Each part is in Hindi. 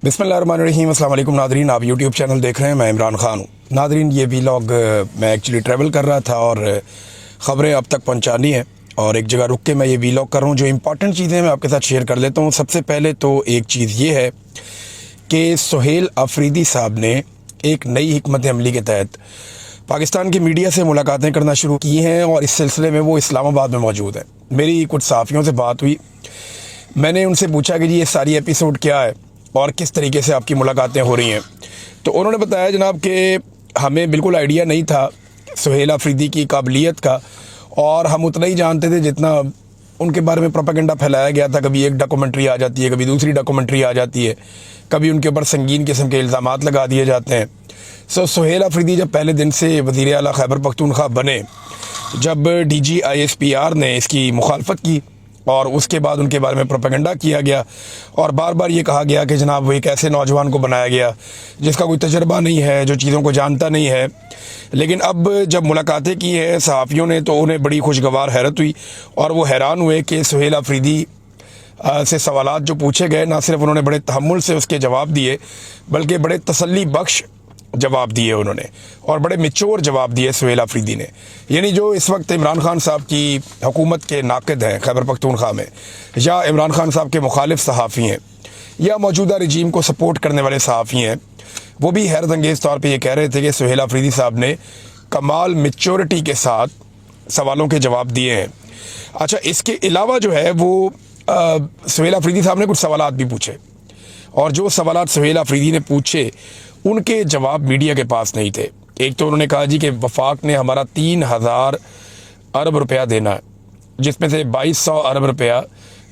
बिस्मिल्लाहिर्रहमानिर्रहीम। अस्सलाम वालेकुम नादरीन, आप यूट्यूब चैनल देख रहे हैं। मैं इमरान खान हूँ। नादरीन, ये वीलॉग मैं एक्चुअली ट्रैवल कर रहा था और ख़बरें अब तक पहुँचानी हैं और एक जगह रुक के मैं ये वीलॉग कर रहा हूँ। जो इंपॉर्टेंट चीज़ें मैं आपके साथ शेयर कर लेता हूँ। सबसे पहले तो एक चीज़ ये है कि सुहेल अफरीदी साहब ने एक नई हिकमत अमली के तहत पाकिस्तान की मीडिया से मुलाकातें करना शुरू की हैं और इस सिलसिले में वो इस्लामाबाद में मौजूद है। मेरी कुछ सहाफ़ियों से बात हुई, मैंने उनसे पूछा कि जी ये सारी एपिसोड क्या है और किस तरीके से आपकी मुलाकातें हो रही हैं। तो उन्होंने बताया जनाब कि हमें बिल्कुल आइडिया नहीं था सुहेल अफरीदी की काबिलियत का, और हम उतना ही जानते थे जितना उनके बारे में प्रोपेगेंडा फैलाया गया था। कभी एक डॉक्यूमेंट्री आ जाती है, कभी दूसरी डॉक्यूमेंट्री आ जाती है, कभी उनके ऊपर संगीन किस्म के इल्ज़ामात लगा दिए जाते हैं। सुहेल अफरीदी जब पहले दिन से वज़ीर आला खैबर पख्तूनख्वा बने, जब DGISPR ने इसकी मुखालफत की और उसके बाद उनके बारे में प्रोपेगेंडा किया गया और बार बार ये कहा गया कि जनाब वो एक ऐसे नौजवान को बनाया गया जिसका कोई तजर्बा नहीं है, जो चीज़ों को जानता नहीं है। लेकिन अब जब मुलाकातें की है सहाफ़ियों ने तो उन्हें बड़ी खुशगवार हैरत हुई और वो हैरान हुए कि सुहेल अफरीदी से सवालात जो पूछे गए, ना सिर्फ उन्होंने बड़े तहम्मुल से उसके जवाब दिए बल्कि बड़े तसल्ली बख्श जवाब दिए उन्होंने, और बड़े मिच्योर जवाब दिए सुहेल अफरीदी ने। यानी जो इस वक्त इमरान खान साहब की हुकूमत के नाक़िद हैं खैबर पख्तूनख्वा में, या इमरान खान साहब के मुखालिफ सहाफ़ी हैं, या मौजूदा रजीम को सपोर्ट करने वाले सहाफ़ी हैं, वो भी हैरत अंगेज़ तौर पर यह कह रहे थे कि सुहेल अफरीदी साहब ने कमाल मिच्योरिटी के साथ सवालों के जवाब दिए हैं। अच्छा, इसके अलावा जो है वो सुहेल अफरीदी साहब ने कुछ सवालात भी पूछे, और जो सवालात सुहेल अफरीदी ने पूछे उनके जवाब मीडिया के पास नहीं थे। एक तो उन्होंने कहा जी कि वफाक ने हमारा 3000 अरब रुपया देना है, जिसमें से 2200 अरब रुपया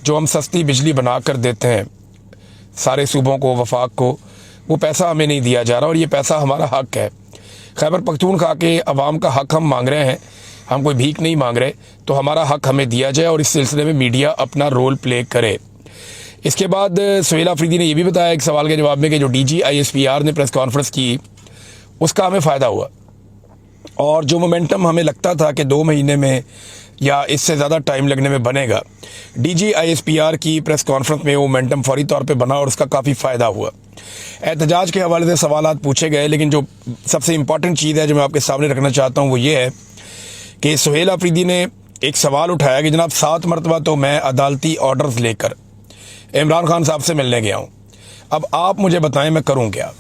जो हम सस्ती बिजली बना कर देते हैं सारे सूबों को, वफाक को, वो पैसा हमें नहीं दिया जा रहा और ये पैसा हमारा हक है। खैबर पख्तूनख्वा के अवाम का हक हम मांग रहे हैं, हम कोई भीख नहीं मांग रहे, तो हमारा हक हमें दिया जाए और इस सिलसिले में मीडिया अपना रोल प्ले करे। इसके बाद सुहेल अफरीदी ने यह भी बताया एक सवाल के जवाब में कि जो DGISPR ने प्रेस कॉन्फ्रेंस की उसका हमें फ़ायदा हुआ, और जो मोमेंटम हमें लगता था कि 2 महीने में या इससे ज़्यादा टाइम लगने में बनेगा, DGISPR की प्रेस कॉन्फ्रेंस में वो मोमेंटम फौरी तौर पे बना और उसका काफ़ी फ़ायदा हुआ। एहतजाज के हवाले से सवालात पूछे गए, लेकिन जो सबसे इम्पॉर्टेंट चीज़ है जो मैं आपके सामने रखना चाहता हूँ वो ये है कि सुहेल अफरीदी ने एक सवाल उठाया कि जनाब 7 मरतबा तो मैं अदालती ऑर्डर्स लेकर इमरान खान साहब से मिलने गया हूँ, अब आप मुझे बताएं मैं करूँ क्या।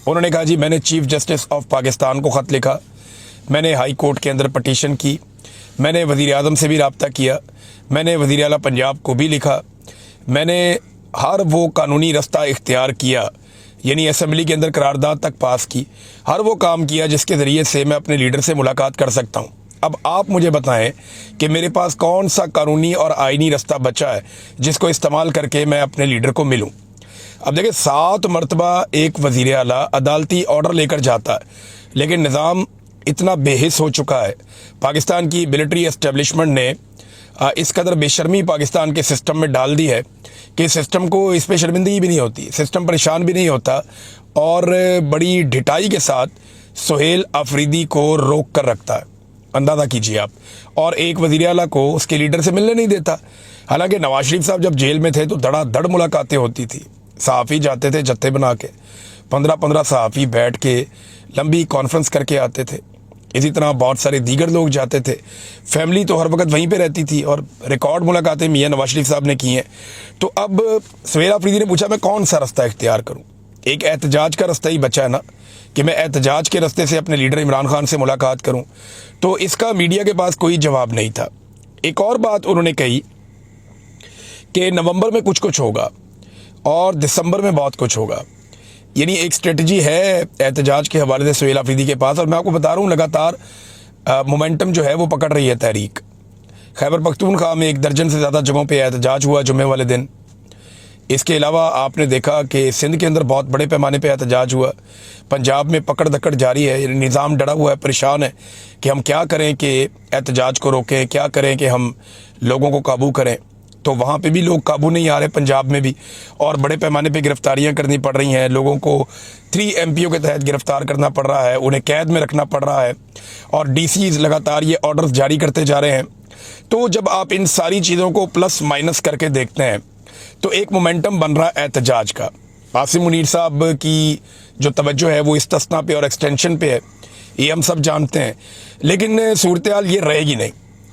उन्होंने कहा जी मैंने चीफ जस्टिस ऑफ पाकिस्तान को ख़त लिखा, मैंने हाई कोर्ट के अंदर पटिशन की, मैंने वज़ीर आज़म से भी रब्ता किया, मैंने वज़ीर आला पंजाब को भी लिखा, मैंने हर वो कानूनी रास्ता इख्तियार किया, यानी असम्बली के अंदर करारदाद तक पास की, हर वो काम किया जिसके ज़रिए से मैं अपने लीडर से मुलाकात कर सकता हूँ। अब आप मुझे बताएं कि मेरे पास कौन सा कानूनी और आईनी रास्ता बचा है जिसको इस्तेमाल करके मैं अपने लीडर को मिलूं। अब देखिए 7 मरतबा एक वज़ीर आला अदालती ऑर्डर लेकर जाता है, लेकिन निज़ाम इतना बेहिस हो चुका है, पाकिस्तान की मिलिट्री एस्टेब्लिशमेंट ने इस कदर बेशर्मी पाकिस्तान के सिस्टम में डाल दी है कि सिस्टम को इस पर शर्मिंदगी भी नहीं होती, सिस्टम परेशान भी नहीं होता, और बड़ी ढिठाई के साथ सुहेल अफरीदी को रोक कर रखता है। अंदाज़ा कीजिए आप, और एक वज़ीर आला को उसके लीडर से मिलने नहीं देता। हालांकि नवाज शरीफ साहब जब जेल में थे तो धड़ाधड़ मुलाकातें होती थी, सहाफ़ी जाते थे जत्थे बना के, 15-15 सहाफ़ी बैठ के लंबी कॉन्फ्रेंस करके आते थे। इसी तरह बहुत सारे दीगर लोग जाते थे, फैमिली तो हर वक्त वहीं पे रहती थी, और रिकॉर्ड मुलाकातें मियां नवाज शरीफ साहब ने की हैं। तो अब सुहेल अफरीदी ने पूछा मैं कौन सा रास्ता इख्तियार करूँ। एक एहतजाज का रास्ता ही बचा है ना, कि मैं एहतजाज के रास्ते से अपने लीडर इमरान खान से मुलाकात करूं, तो इसका मीडिया के पास कोई जवाब नहीं था। एक और बात उन्होंने कही कि नवंबर में कुछ होगा और दिसंबर में बहुत कुछ होगा, यानी एक स्ट्रेटजी है एहतजाज के हवाले से सुहेल अफरीदी के पास। और मैं आपको बता रहा हूँ लगातार मोमेंटम जो है वो पकड़ रही है तहरीक। खैबर पख्तूनख्वा में 1 दर्जन से ज़्यादा जगहों पर एहतजाज हुआ जुम्मे वाले दिन। इसके अलावा आपने देखा कि सिंध के अंदर बहुत बड़े पैमाने पे एहतजाज हुआ, पंजाब में पकड़ दकड़ जारी है, निज़ाम डरा हुआ है, परेशान है कि हम क्या करें कि एहतजाज को रोकें, क्या करें कि हम लोगों को काबू करें। तो वहाँ पे भी लोग काबू नहीं आ रहे, पंजाब में भी, और बड़े पैमाने पे गिरफ्तारियाँ करनी पड़ रही हैं, लोगों को 3 MPO के तहत गिरफ्तार करना पड़ रहा है, उन्हें कैद में रखना पड़ रहा है, और DCs लगातार ये ऑर्डर्स जारी करते जा रहे हैं। तो जब आप इन सारी चीज़ों को प्लस माइनस करके देखते हैं तो एक मोमेंटम बन रहा है एहतजाज का। आसिम मुनीर साहब की जो तवज्जो है वो इस्तिस्ना पे और एक्सटेंशन पे है, ये हम सब जानते हैं। लेकिन सूरत हाल ये रहेगी नहीं,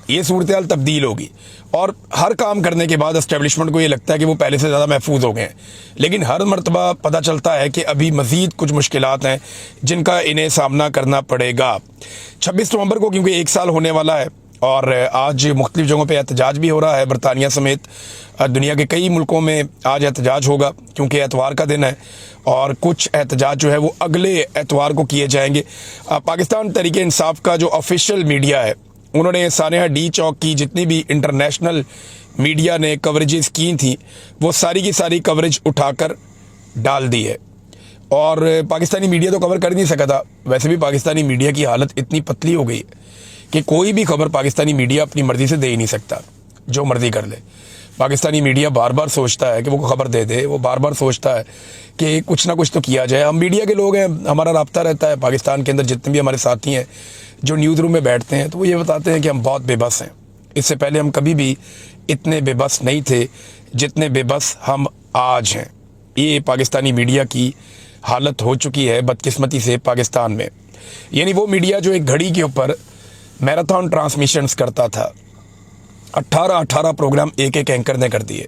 ये सूरत हाल तब्दील होगी और हर काम करने के बाद एस्टेब्लिशमेंट को ये लगता है कि वो पहले से ज़्यादा महफूज हो गए हैं। लेकिन हर मरतबा पता चलता है कि अभी मज़ीद कुछ मुश्किलात हैं जिनका इन्हें सामना करना पड़ेगा। 26 नवंबर को क्योंकि 1 साल होने वाला है और आज मुख्तलिफ़ जगहों पे एहतजाज भी हो रहा है, बरतानिया समेत दुनिया के कई मुल्कों में आज एहतजाज होगा क्योंकि एतवार का दिन है और कुछ एहतजाज जो है वो अगले एतवार को किए जाएंगे। पाकिस्तान तहरीक इंसाफ का जो ऑफिशियल मीडिया है उन्होंने सानिया डी चौक की जितनी भी इंटरनेशनल मीडिया ने कवरेजेस की थी वो सारी की सारी कवरेज उठाकर डाल दी है और पाकिस्तानी मीडिया तो कवर कर नहीं सका था। वैसे भी पाकिस्तानी मीडिया की हालत इतनी पतली हो गई है कि कोई भी खबर पाकिस्तानी मीडिया अपनी मर्जी से दे ही नहीं सकता, जो मर्जी कर ले। पाकिस्तानी मीडिया बार बार सोचता है कि वो खबर दे दे, वो बार बार सोचता है कि कुछ ना कुछ तो किया जाए। हम मीडिया के लोग हैं, हमारा राब्ता रहता है पाकिस्तान के अंदर, जितने भी हमारे साथी हैं जो न्यूज़ रूम में बैठते हैं तो वो ये बताते हैं कि हम बहुत बेबस हैं। इससे पहले हम कभी भी इतने बेबस नहीं थे जितने बेबस हम आज हैं। ये पाकिस्तानी मीडिया की हालत हो चुकी है बदकिस्मती से पाकिस्तान में। यानी वो मीडिया जो एक घड़ी के ऊपर मैराथन ट्रांसमिशंस करता था, 18 प्रोग्राम एक एंकर ने कर दिए,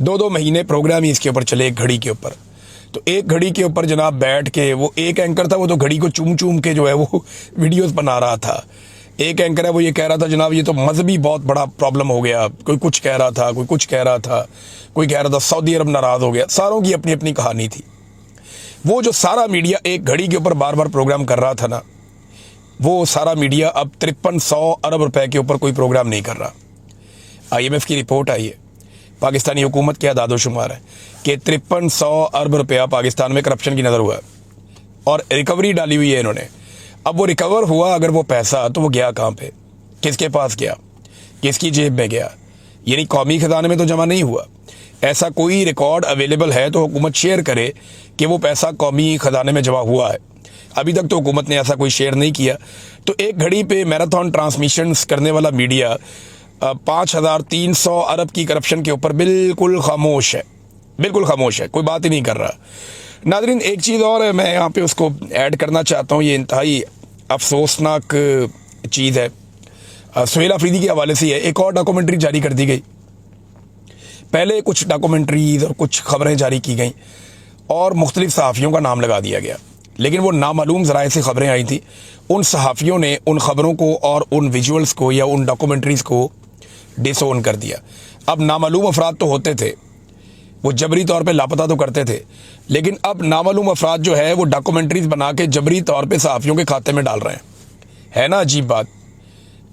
2 महीने प्रोग्राम ही इसके ऊपर चले एक घड़ी के ऊपर। तो एक घड़ी के ऊपर जनाब बैठ के वो एक एंकर था, वो तो घड़ी को चूम चूम के जो है वो वीडियोस बना रहा था। एक एंकर है वो ये कह रहा था जनाब ये तो मजहबी बहुत बड़ा प्रॉब्लम हो गया, कोई कुछ कह रहा था, कोई कुछ कह रहा था, कोई कह रहा था सऊदी अरब नाराज हो गया। सारों की अपनी अपनी कहानी थी। वो जो सारा मीडिया एक घड़ी के ऊपर बार बार प्रोग्राम कर रहा था ना, वो सारा मीडिया अब 5300 अरब रुपए के ऊपर कोई प्रोग्राम नहीं कर रहा। IMF की रिपोर्ट आई है, पाकिस्तानी हुकूमत के आदादोशुमार है कि 5300 अरब रुपया पाकिस्तान में करप्शन की नज़र हुआ है और रिकवरी डाली हुई है इन्होंने। अब वो रिकवर हुआ अगर वो पैसा तो वो गया कहाँ पे, किसके पास गया, किसकी जेब में गया? यानी कौमी खजाने में तो जमा नहीं हुआ। ऐसा कोई रिकॉर्ड अवेलेबल है तो हुकूमत शेयर करे कि वो पैसा कौमी खजाने में जमा हुआ है। अभी तक तो हुकूमत ने ऐसा कोई शेयर नहीं किया। तो एक घड़ी पे मैराथन ट्रांसमिशंस करने वाला मीडिया 5300 अरब की करप्शन के ऊपर बिल्कुल खामोश है, बिल्कुल खामोश है, कोई बात ही नहीं कर रहा। नाज़रीन एक चीज़ और है, मैं यहाँ पे उसको ऐड करना चाहता हूँ, ये इंतहाई अफसोसनाक चीज़ है। सुहेल अफरीदी के हवाले से एक और डॉक्यूमेंट्री जारी कर दी गई। पहले कुछ डॉक्यूमेंट्रीज और कुछ खबरें जारी की गई और मुख्तलिफ सहाफ़ियों का नाम लगा दिया गया, लेकिन वो नामालूम ज़राए से खबरें आई थी। उन सहाफ़ियों ने उन खबरों को और उन विजुअल्स को या उन डॉक्यूमेंट्रीज़ को डिसोन कर दिया। अब नामालूम अफराद तो होते थे, वो जबरी तौर पे लापता तो करते थे, लेकिन अब नामालूम अफराद जो है वो डॉक्यूमेंट्रीज बना के जबरी तौर पे सहाफ़ियों के खाते में डाल रहे हैं। है ना अजीब बात?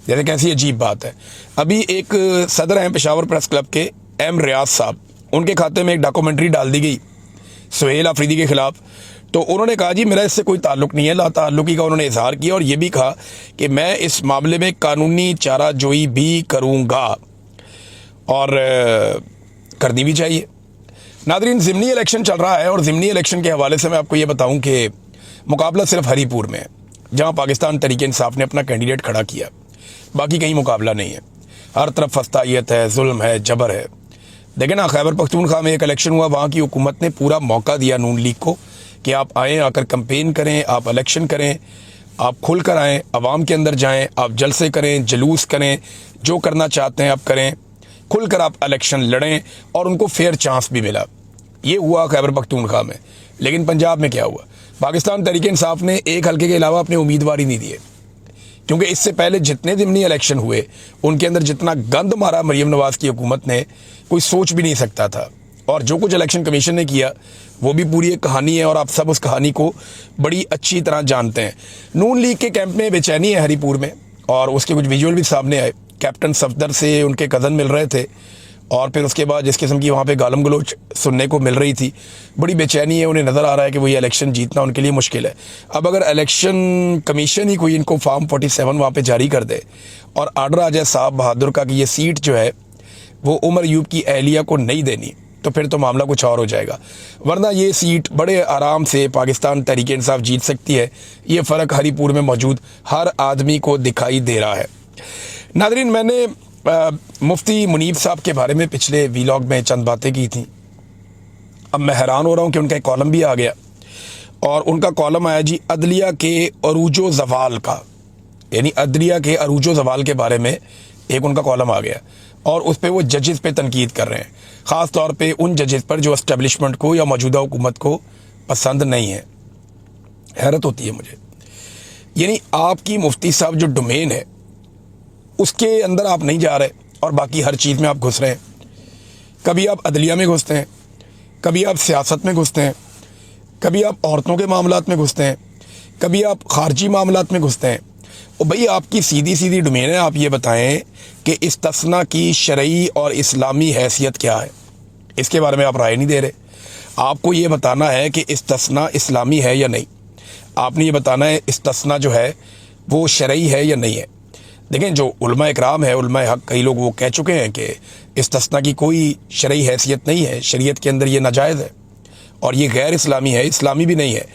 जैसे कैसी अजीब बात है। अभी एक सदर हैं पेशावर प्रेस क्लब के M रियाज साहब, उनके खाते में एक डॉक्यूमेंट्री डाल दी गई सुहेल अफरीदी के ख़िलाफ़। तो उन्होंने कहा जी मेरा इससे कोई ताल्लुक़ नहीं है, लाताल्लुकी का उन्होंने इजहार किया और ये भी कहा कि मैं इस मामले में कानूनी चाराजोई भी करूँगा और करनी भी चाहिए। नादरीन ज़िमनी इलेक्शन चल रहा है और ज़िमनी इलेक्शन के हवाले से मैं आपको ये बताऊं कि मुकाबला सिर्फ हरीपुर में है, जहां पाकिस्तान तहरीक इंसाफ ने अपना कैंडिडेट खड़ा किया, बाकी कहीं मुकाबला नहीं है। हर तरफ फस्तायत है, जुल्म है, जबर है। देखें ना, खैबर पख्तूनख्वा में एक इलेक्शन हुआ, वहाँ की हुकूमत ने पूरा मौका दिया नून लीग को कि आप आएँ, आकर कैंपेन करें, आप इलेक्शन करें, आप खुल कर आएँ, आवाम के अंदर जाएँ, आप जलसे करें, जुलूस करें, जो करना चाहते हैं आप करें, खुलकर आप इलेक्शन लड़ें और उनको फेयर चांस भी मिला। ये हुआ खैबर पख्तूनख्वा में। लेकिन पंजाब में क्या हुआ? पाकिस्तान तहरीक इंसाफ ने एक हल्के के अलावा अपने उम्मीदवार ही नहीं दिए, क्योंकि इससे पहले जितने ज़िमनी इलेक्शन हुए उनके अंदर जितना गंद मारा मरीम नवाज़ की हुकूमत ने कोई सोच भी नहीं सकता था। और जो कुछ इलेक्शन कमीशन ने किया वो भी पूरी एक कहानी है और आप सब उस कहानी को बड़ी अच्छी तरह जानते हैं। नून लीग के कैंप में बेचैनी है हरीपुर में और उसके कुछ विजुअल भी सामने आए। कैप्टन सफदर से उनके कज़न मिल रहे थे और फिर उसके बाद जिस किस्म की वहाँ पे गालम गलोच सुनने को मिल रही थी, बड़ी बेचैनी है। उन्हें नज़र आ रहा है कि वो ये इलेक्शन जीतना उनके लिए मुश्किल है। अब अगर इलेक्शन कमीशन ही कोई इनको फॉर्म 47 वहाँ पे जारी कर दे और आर्डर आ जाए साहब बहादुर का कि ये सीट जो है वो उमर यूब की अहलिया को नहीं देनी, तो फिर तो मामला कुछ और हो जाएगा। वरना ये सीट बड़े आराम से पाकिस्तान तहरीक इंसाफ जीत सकती है। ये फ़र्क हरीपुर में मौजूद हर आदमी को दिखाई दे रहा है। नादरीन मैंने मुफ्ती मुनीब साहब के बारे में पिछले वीलॉग में चंद बातें की थी। अब मैं हैरान हो रहा हूँ कि उनका एक कॉलम भी आ गया, और उनका कॉलम आया जी अदलिया के अरूजो ज़वाल का, यानी अदलिया के अरूजो ज़वाल के बारे में एक उनका कॉलम आ गया, और उस पर वो जजेस पे तनकीद कर रहे हैं, ख़ास तौर पे उन जजेस पर जो एस्टेब्लिशमेंट को या मौजूदा हुकूमत को पसंद नहीं है। हैरत होती है मुझे, यानी आपकी मुफ्ती साहब जो डोमेन है उसके अंदर आप नहीं जा रहे और बाकी हर चीज़ में आप घुस रहे हैं। कभी आप अदलिया में घुसते हैं, कभी आप सियासत में घुसते हैं, कभी आप औरतों के मामलात में घुसते हैं, कभी आप खारजी मामलात में घुसते हैं। और भाई आपकी सीधी सीधी डोमेन है, आप ये बताएं कि इस्तिस्ना की शरई और इस्लामी हैसियत क्या है, इसके बारे में आप राय नहीं दे रहे। आपको ये बताना है कि इस्तिस्ना इस्लामी है या नहीं, आपने ये बताना है इस्तिस्ना जो है वो शरई है या नहीं है। देखें, जो उलमा इकराम है, उलमा हक, कई लोग वो कह चुके हैं कि इस्तिस्ना की कोई शरई हैसियत नहीं है, शरीयत के अंदर ये नाजायज़ है और ये गैर इस्लामी है, इस्लामी भी नहीं है।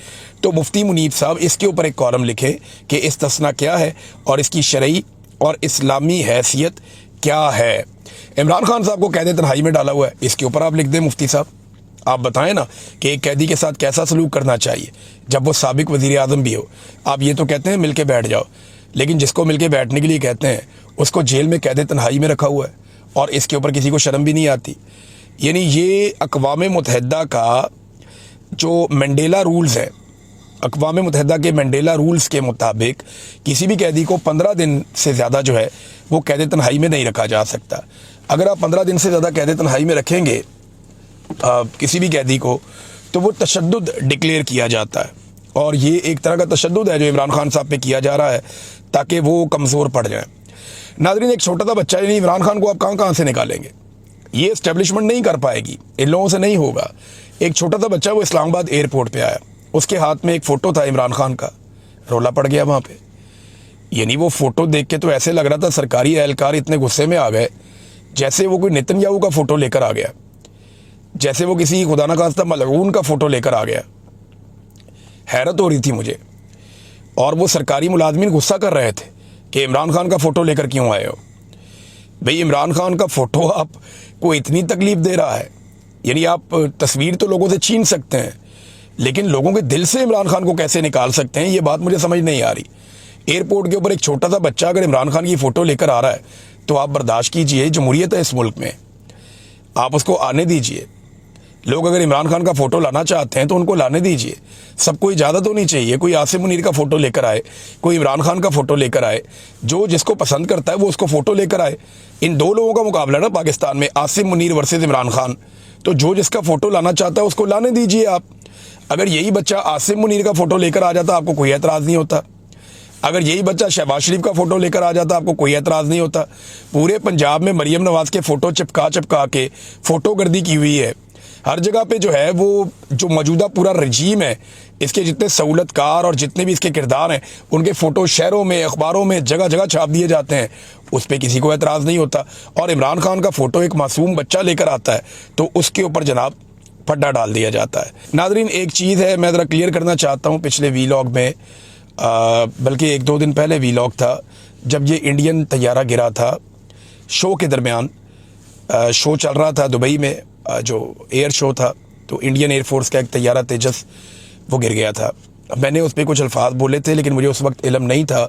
तो मुफ्ती मुनीब साहब इसके ऊपर एक कॉलम लिखे कि इस्तिस्ना क्या है और इसकी शरई और इस्लामी हैसियत क्या है। इमरान खान साहब को कैद तन्हाई में डाला हुआ है, इसके ऊपर आप लिख दें मुफ्ती साहब, आप बताएं ना कि एक कैदी के साथ कैसा सलूक करना चाहिए जब वो साबिक वज़ीर आज़म भी हो। आप ये तो कहते हैं मिल के बैठ जाओ, लेकिन जिसको मिल के बैठने के लिए कहते हैं उसको जेल में कैद तन्हाई में रखा हुआ है और इसके ऊपर किसी को शर्म भी नहीं आती। यानी ये अक़वाम मुत्तहिदा का जो मंडेला रूल्स है, अक़वाम मुत्तहिदा के मंडेला रूल्स के मुताबिक किसी भी कैदी को 15 दिन से ज़्यादा जो है वो कैद तन्हाई में नहीं रखा जा सकता। अगर आप 15 दिन से ज़्यादा कैद तन्हाई में रखेंगे किसी भी कैदी को, तो वो तशद्दुद डिक्लेयर किया जाता है, और ये एक तरह का तशद्दुद है जो इमरान खान साहब पे किया जा रहा है ताकि वो कमज़ोर पड़ जाए। नाज़रीन, एक छोटा सा बच्चा, यानी इमरान खान को आप कहाँ से निकालेंगे, ये इस्टेब्लिशमेंट नहीं कर पाएगी, इन लोगों से नहीं होगा। एक छोटा सा बच्चा वो इस्लामाबाद एयरपोर्ट पे आया, उसके हाथ में एक फ़ोटो था इमरान खान का, रोला पड़ गया वहाँ पे। यानी वो फ़ोटो देख के तो ऐसे लग रहा था सरकारी एहलकार इतने गुस्से में आ गए जैसे वो कोई नेतन्याहू का फ़ोटो लेकर आ गया, जैसे वो किसी खुदा न खास्ता मलऊन का फ़ोटो लेकर आ गया। हैरत हो रही थी मुझे, और वो सरकारी मुलाजमीन गुस्सा कर रहे थे कि इमरान खान का फ़ोटो लेकर क्यों आए हो। भाई इमरान खान का फ़ोटो आपको इतनी तकलीफ़ दे रहा है, यानी आप तस्वीर तो लोगों से छीन सकते हैं लेकिन लोगों के दिल से इमरान खान को कैसे निकाल सकते हैं, ये बात मुझे समझ नहीं आ रही। एयरपोर्ट के ऊपर एक छोटा सा बच्चा अगर इमरान खान की फ़ोटो लेकर आ रहा है तो आप बर्दाश्त कीजिए, जमहूरियत है इस मुल्क में, आप उसको आने दीजिए। लोग अगर इमरान खान का फ़ोटो लाना चाहते हैं तो उनको लाने दीजिए, सबको इजाज़त होनी चाहिए। कोई आसिम मुनीर का फ़ोटो लेकर आए, कोई इमरान खान का फ़ोटो लेकर आए, जो जिसको पसंद करता है वो उसको फ़ोटो लेकर आए। इन दो लोगों का मुकाबला ना पाकिस्तान में, आसिम मुनीर वर्सेस इमरान खान, तो जो जिसका फ़ोटो लाना चाहता है उसको लाने दीजिए आप। अगर यही बच्चा आसिम मुनीर का फ़ोटो लेकर आ जाता आपको कोई एतराज़ नहीं होता, अगर यही बच्चा शहबाज शरीफ का फ़ोटो लेकर आ जाता आपको कोई एतराज़ नहीं होता। पूरे पंजाब में मरीम नवाज़ के फ़ोटो चिपका के फ़ोटोगर्दी की हुई है। हर जगह पे जो है वो जो मौजूदा पूरा रजीम है, इसके जितने सहूलतकार और जितने भी इसके किरदार हैं उनके फ़ोटो शहरों में, अखबारों में जगह जगह छाप दिए जाते हैं, उस पर किसी को एतराज़ नहीं होता। और इमरान खान का फ़ोटो एक मासूम बच्चा लेकर आता है तो उसके ऊपर जनाब फड्डा डाल दिया जाता है। नाज़रीन, एक चीज़ है मैं ज़रा क्लियर करना चाहता हूँ, पिछले वीलॉग में बल्कि 1-2 दिन पहले वीलॉग था जब ये इंडियन तैयारा गिरा था, शो के दरमियान शो चल रहा था दुबई में, जो एयर शो था, तो इंडियन एयरफोर्स का एक तैयारा तेजस वो गिर गया था। मैंने उस पर कुछ अल्फाज बोले थे लेकिन मुझे उस वक्त इल्म नहीं था,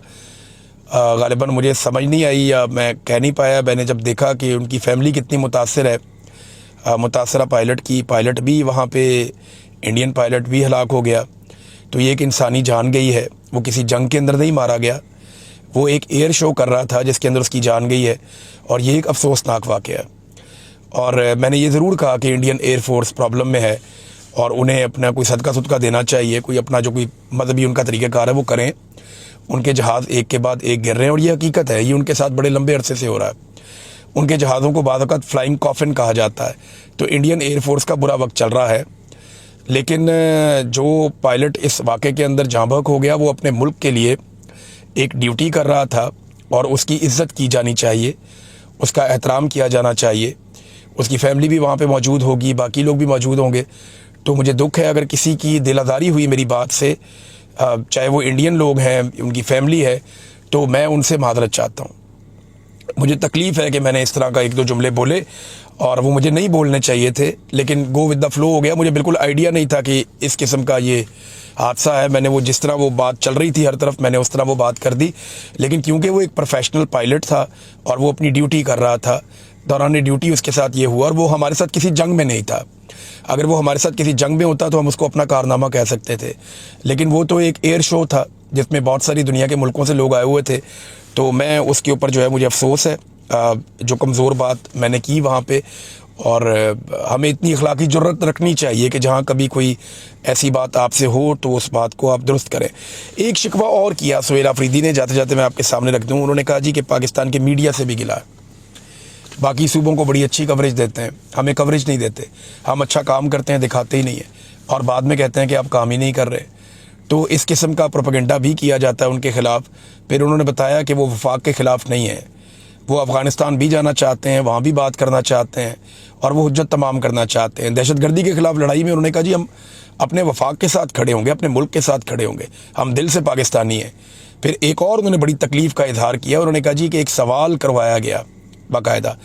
गालिबन मुझे समझ नहीं आई या मैं कह नहीं पाया। मैंने जब देखा कि उनकी फ़ैमिली कितनी मुतासर है, मुतासरा पायलट भी वहाँ पे, इंडियन पायलट भी हलाक हो गया, तो ये एक इंसानी जान गई है। वो किसी जंग के अंदर नहीं मारा गया, वो एक एयर शो कर रहा था जिसके अंदर उसकी जान गई है, और ये एक अफसोसनाक वाक़या है। और मैंने ये ज़रूर कहा कि इंडियन एयरफोर्स प्रॉब्लम में है और उन्हें अपना कोई सदका सुदका देना चाहिए, कोई अपना जो कोई मजहबी उनका तरीक़ाकार है वो करें। उनके जहाज़ एक के बाद एक गिर रहे हैं और ये हकीकत है, ये उनके साथ बड़े लंबे अरसे से हो रहा है। उनके जहाज़ों को बाद वक़्त फ्लाइंग कॉफिन कहा जाता है। तो इंडियन एयरफोर्स का बुरा वक्त चल रहा है, लेकिन जो पायलट इस वाक़े के अंदर जाँ बहक हो गया वो अपने मुल्क के लिए एक ड्यूटी कर रहा था और उसकी इज़्ज़त की जानी चाहिए, उसका एहतराम किया जाना चाहिए। उसकी फ़ैमिली भी वहाँ पे मौजूद होगी, बाकी लोग भी मौजूद होंगे। तो मुझे दुख है अगर किसी की दिल आज़ारी हुई मेरी बात से, चाहे वो इंडियन लोग हैं, उनकी फ़ैमिली है, तो मैं उनसे मादरत चाहता हूँ। मुझे तकलीफ़ है कि मैंने इस तरह का 1-2 जुमले बोले और वो मुझे नहीं बोलने चाहिए थे, लेकिन गो विद द फ्लो हो गया। मुझे बिल्कुल आइडिया नहीं था कि इस किस्म का ये हादसा है। मैंने वो जिस तरह वो बात चल रही थी हर तरफ, मैंने उस तरह वो बात कर दी। लेकिन क्योंकि वो एक प्रोफेशनल पायलट था और वो अपनी ड्यूटी कर रहा था, दौरान ड्यूटी उसके साथ ये हुआ, और वो हमारे साथ किसी जंग में नहीं था। अगर वो हमारे साथ किसी जंग में होता तो हम उसको अपना कारनामा कह सकते थे, लेकिन वो तो एक एयर शो था जिसमें बहुत सारी दुनिया के मुल्कों से लोग आए हुए थे। तो मैं उसके ऊपर जो है मुझे अफसोस है, जो कमज़ोर बात मैंने की वहाँ पे। और हमें इतनी अखलाकी जुर्रत रखनी चाहिए कि जहाँ कभी कोई ऐसी बात आपसे हो तो उस बात को आप दुरुस्त करें। एक शिकवा और किया सुहेल आफरीदी ने, जाते जाते मैं आपके सामने रख दूँ। उन्होंने कहा जी कि पाकिस्तान के मीडिया से भी गिला है, बाकी सूबों को बड़ी अच्छी कवरेज देते हैं, हमें कवरेज नहीं देते। हम अच्छा काम करते हैं, दिखाते ही नहीं है, और बाद में कहते हैं कि आप काम ही नहीं कर रहे। तो इस किस्म का प्रोपेगेंडा भी किया जाता है उनके ख़िलाफ़। फिर उन्होंने बताया कि वो वफाक के ख़िलाफ़ नहीं है, वो अफ़गानिस्तान भी जाना चाहते हैं, वहाँ भी बात करना चाहते हैं, और वो हुज्जत तमाम करना चाहते हैं। दहशतगर्दी के ख़िलाफ़ लड़ाई में उन्होंने कहा जी हम अपने वफाक के साथ खड़े होंगे, अपने मुल्क के साथ खड़े होंगे, हम दिल से पाकिस्तानी हैं। फिर एक और उन्होंने बड़ी तकलीफ़ का इजहार किया, उन्होंने कहा जी कि एक सवाल करवाया गया बाकायदा,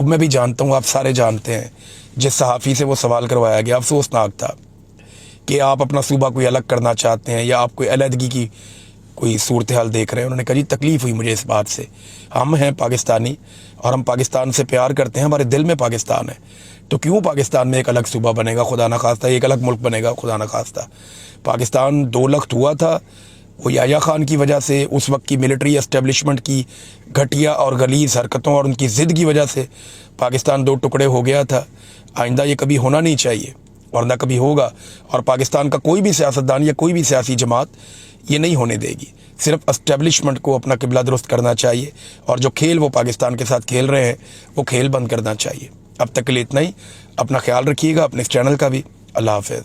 मैं भी जानता हूँ, आप सारे जानते हैं, जिस सहाफ़ी से वो सवाल करवाया गया अफसोसनाक था कि आप अपना सूबा कोई अलग करना चाहते हैं या आप कोई अलहदगी की कोई सूरत हाल देख रहे हैं। उन्होंने कहा जी तकलीफ़ हुई मुझे इस बात से, हम हैं पाकिस्तानी और हम पाकिस्तान से प्यार करते हैं, हमारे दिल में पाकिस्तान है, तो क्यों पाकिस्तान में एक अलग सूबा बनेगा खुदा न खास्ता, एक अलग मुल्क बनेगा खुदा न खास्ता। पाकिस्तान दो लख्त हुआ था, वो याया खान की वजह से, उस वक्त की मिलिट्री एस्टेब्लिशमेंट की घटिया और गलीज़ हरकतों और उनकी ज़िद की वजह से पाकिस्तान दो टुकड़े हो गया था। आइंदा ये कभी होना नहीं चाहिए और ना कभी होगा, और पाकिस्तान का कोई भी सियासतदान या कोई भी सियासी जमात ये नहीं होने देगी। सिर्फ एस्टेब्लिशमेंट को अपना किबला दुरुस्त करना चाहिए, और जो खेल वो पाकिस्तान के साथ खेल रहे हैं वो खेल बंद करना चाहिए। अब तक के लिए इतना ही। अपना ख्याल रखिएगा, अपने इस चैनल का भी। अल्लाह हाफ़िज़।